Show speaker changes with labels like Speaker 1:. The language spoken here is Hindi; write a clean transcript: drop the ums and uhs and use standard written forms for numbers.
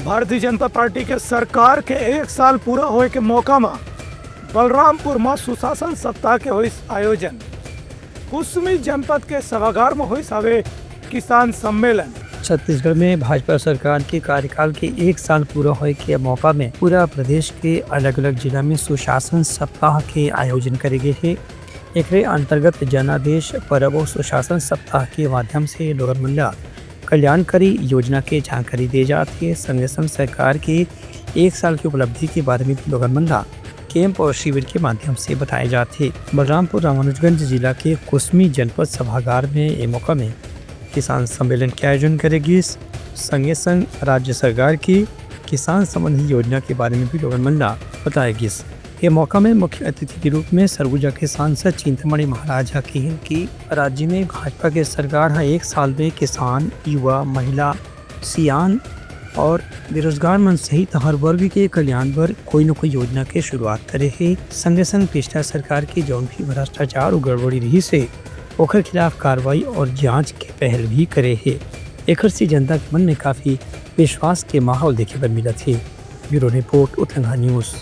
Speaker 1: भारतीय जनता पार्टी के सरकार के 1 साल पूरा होए के मौका में बलरामपुर में सुशासन सप्ताह के हुई आयोजन। कुसमी जनपद के सभागार में हुई हवे किसान सम्मेलन।
Speaker 2: छत्तीसगढ़ में भाजपा सरकार के कार्यकाल के 1 साल पूरा होए के मौका में पूरा प्रदेश के अलग अलग जिला में सुशासन सप्ताह के आयोजन करे गए हैं। एकरे अंतर्गत जनादेश पर्व और सुशासन सप्ताह के माध्यम से लोगन मन ला कल्याणकारी योजना के जानकारी दे जाती है। संगे संग सरकार के 1 साल की उपलब्धि के बारे में भी लोगन मन ला कैंप और शिविर के माध्यम से बताए जाते। बलरामपुर रामानुजगंज जिला के कुसमी जनपद सभागार में ये मौका में किसान सम्मेलन के आयोजन करेगी। संगे संग राज्य सरकार की किसान संबंधी योजना के बारे में भी लोगन मन ला बताएगी। ये मौका में मुख्य अतिथि के रूप में सरगुजा के सांसद चिंतामणि महाराज कहिन कि राज्य में भाजपा के सरकार 1 साल में किसान, युवा, महिला, सियान और बेरोजगार मन सहित हर वर्ग के कल्याण पर कोई न कोई योजना के शुरुआत करे है। संगे संग पिछला सरकार की जौन भी भ्रष्टाचार और गड़बड़ी रही से ओकर खिलाफ कार्रवाई और जांच के पहल भी करे है। एकर से जनता के मन में काफी विश्वास के माहौल देखे पर मिला थे। Bureau report Uttarakhand news.